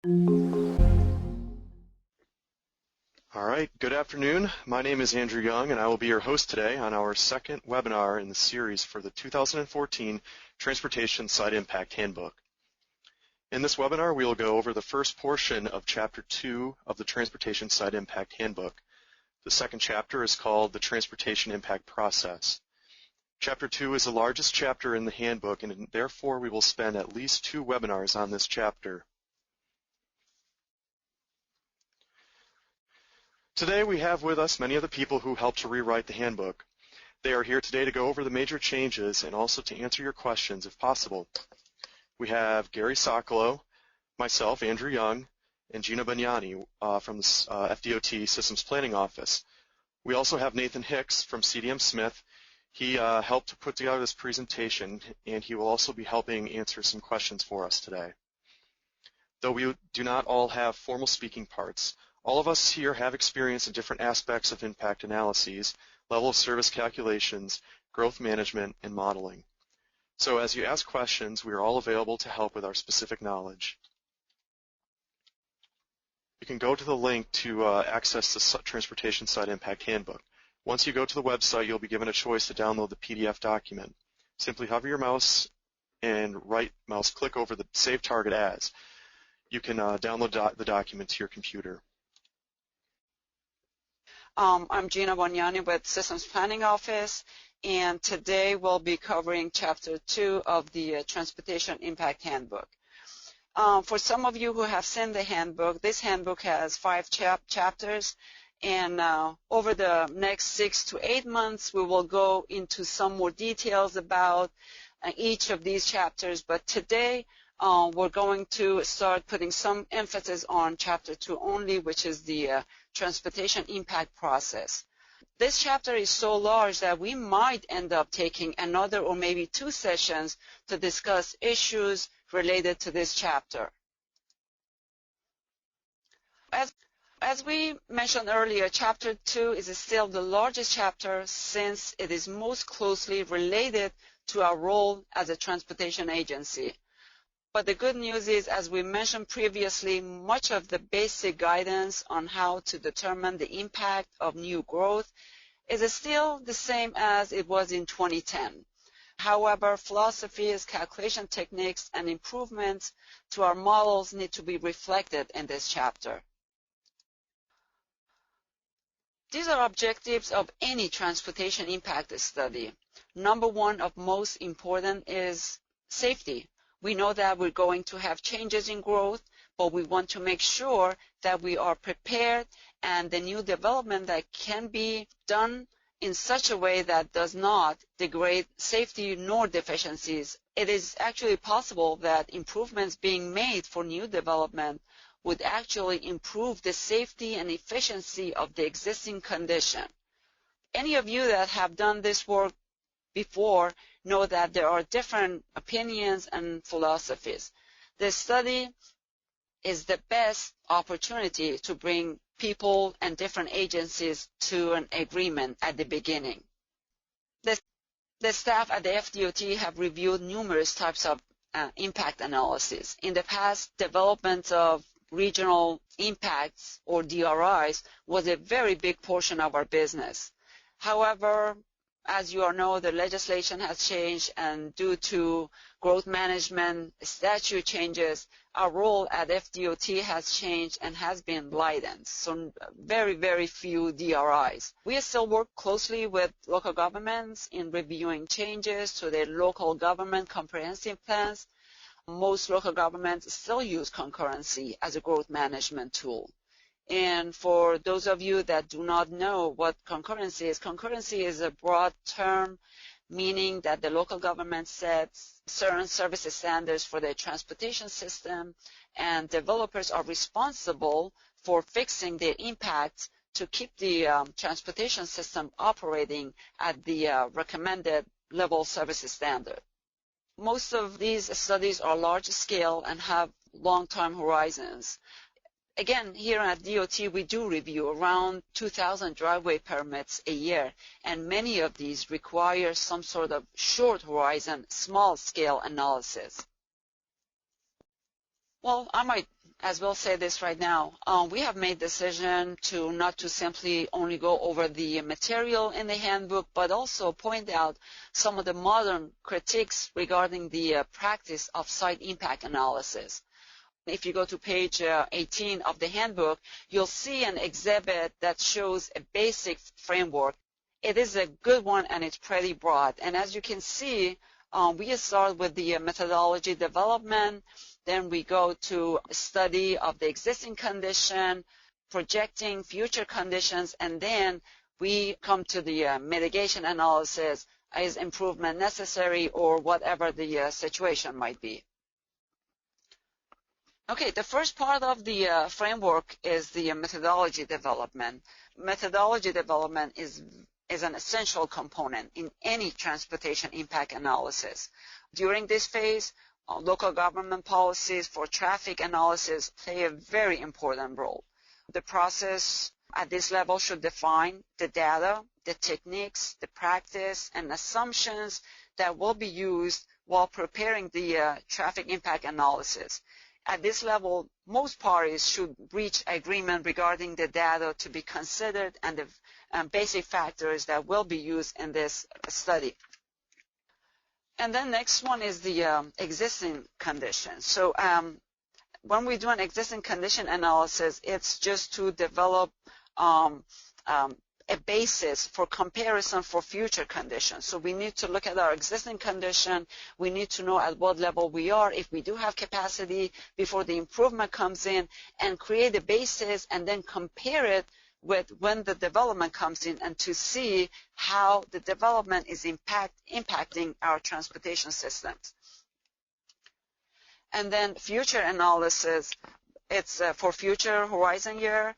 All right, good afternoon. My name is Andrew Young, and I will be your host today on our second webinar in the series for the 2014 Transportation Site Impact Handbook. In this webinar, we will go over the first portion of Chapter 2 of the Transportation Site Impact Handbook. The second chapter is called the Transportation Impact Process. Chapter 2 is the largest chapter in the handbook, and therefore we will spend at least 2 webinars on this chapter. Today we have with us many of the people who helped to rewrite the handbook. They are here today to go over the major changes and also to answer your questions if possible. We have Gary Sokolow, myself, Andrew Young, and Gina Bagnani from the FDOT Systems Planning Office. We also have Nathan Hicks from CDM Smith. He helped to put together this presentation, and he will also be helping answer some questions for us today. Though we do not all have formal speaking parts, all of us here have experience in different aspects of impact analyses, level of service calculations, growth management, and modeling. So as you ask questions, we are all available to help with our specific knowledge. You can go to the link to access the Transportation Site Impact Handbook. Once you go to the website, you'll be given a choice to download the PDF document. Simply hover your mouse and right mouse click over the Save Target As. You can download the document to your computer. I'm Gina Bagnani with Systems Planning Office, and today we'll be covering Chapter 2 of the Transportation Impact Handbook. For some of you who have seen the handbook, this handbook has 5 chapters, and over the next 6 to 8 months we will go into some more details about each of these chapters, but today we're going to start putting some emphasis on Chapter 2 only, which is the Transportation Impact Process. This chapter is so large that we might end up taking another or maybe 2 sessions to discuss issues related to this chapter. As we mentioned earlier, Chapter 2 is still the largest chapter since it is most closely related to our role as a transportation agency. But the good news is, as we mentioned previously, much of the basic guidance on how to determine the impact of new growth is still the same as it was in 2010. However, philosophies, calculation techniques, and improvements to our models need to be reflected in this chapter. These are objectives of any transportation impact study. Number one of most important is safety. We know that we're going to have changes in growth, but we want to make sure that we are prepared and the new development that can be done in such a way that does not degrade safety nor deficiencies. It is actually possible that improvements being made for new development would actually improve the safety and efficiency of the existing condition. Any of you that have done this work before know that there are different opinions and philosophies. This study is the best opportunity to bring people and different agencies to an agreement at the beginning. The staff at the FDOT have reviewed numerous types of impact analysis. In the past, development of regional impacts or DRIs was a very big portion of our business. However, as you all know, the legislation has changed, and due to growth management statute changes, our role at FDOT has changed and has been lightened. So very, very few DRIs. We still work closely with local governments in reviewing changes to their local government comprehensive plans. Most local governments still use concurrency as a growth management tool. And for those of you that do not know what concurrency is a broad term meaning that the local government sets certain service standards for their transportation system, and developers are responsible for fixing their impacts to keep the transportation system operating at the recommended level service standard. Most of these studies are large scale and have long-term horizons. Again, here at DOT, we do review around 2,000 driveway permits a year, and many of these require some sort of short horizon, small scale analysis. Well, I might as we'll say this right now, we have made decision to not to simply only go over the material in the handbook, but also point out some of the modern critiques regarding the practice of site impact analysis. If you go to page 18 of the handbook, you'll see an exhibit that shows a basic framework. It is a good one and it's pretty broad. And as you can see, we start with the methodology development. Then we go to study of the existing condition, projecting future conditions, and then we come to the mitigation analysis. Is improvement necessary or whatever the situation might be? Okay, the first part of the framework is the methodology development. Methodology development is an essential component in any transportation impact analysis. During this phase, local government policies for traffic analysis play a very important role. The process at this level should define the data, the techniques, the practice, and assumptions that will be used while preparing the traffic impact analysis. At this level, most parties should reach agreement regarding the data to be considered and the basic factors that will be used in this study. And then next one is the existing conditions. So when we do an existing condition analysis, it's just to develop a basis for comparison for future conditions. So we need to look at our existing condition. We need to know at what level we are, if we do have capacity before the improvement comes in, and create a basis and then compare it with when the development comes in and to see how the development is impacting our transportation systems. And then future analysis, it's for future horizon year.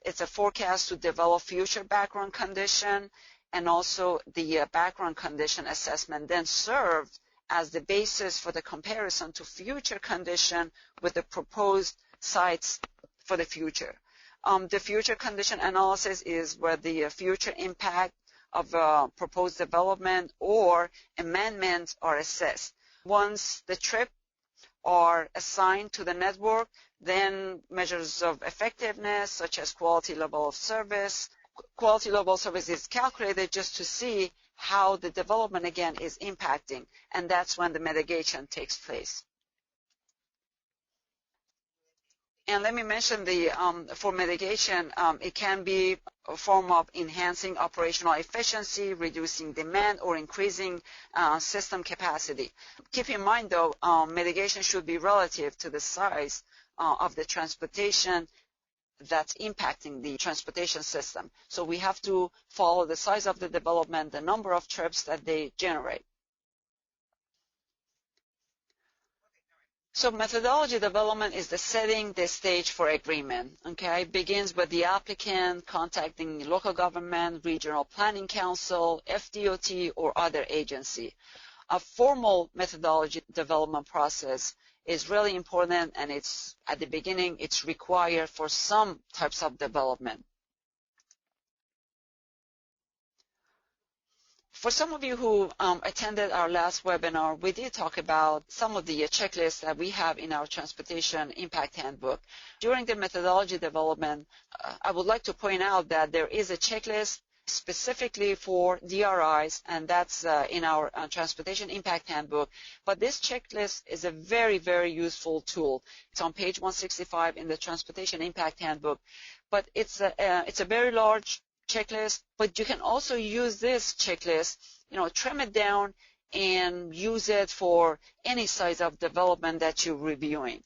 It's a forecast to develop future background condition, and also the background condition assessment then served as the basis for the comparison to future condition with the proposed sites for the future. The future condition analysis is where the future impact of proposed development or amendments are assessed. Once the trip are assigned to the network, then measures of effectiveness such as quality level of service. Quality level of service is calculated just to see how the development again is impacting, and that's when the mitigation takes place. And let me mention for mitigation, it can be a form of enhancing operational efficiency, reducing demand, or increasing system capacity. Keep in mind, though, mitigation should be relative to the size of the transportation that's impacting the transportation system. So we have to follow the size of the development, the number of trips that they generate. So methodology development is the setting the stage for agreement. Okay, it begins with the applicant contacting local government, regional planning council, FDOT, or other agency. A formal methodology development process is really important, and it's at the beginning it's required for some types of development. For some of you who attended our last webinar, we did talk about some of the checklists that we have in our Transportation Impact Handbook. During the methodology development, I would like to point out that there is a checklist specifically for DRIs, and that's in our Transportation Impact Handbook. But this checklist is a very, very useful tool. It's on page 165 in the Transportation Impact Handbook. But it's a very large checklist, but you can also use this checklist, trim it down and use it for any size of development that you're reviewing.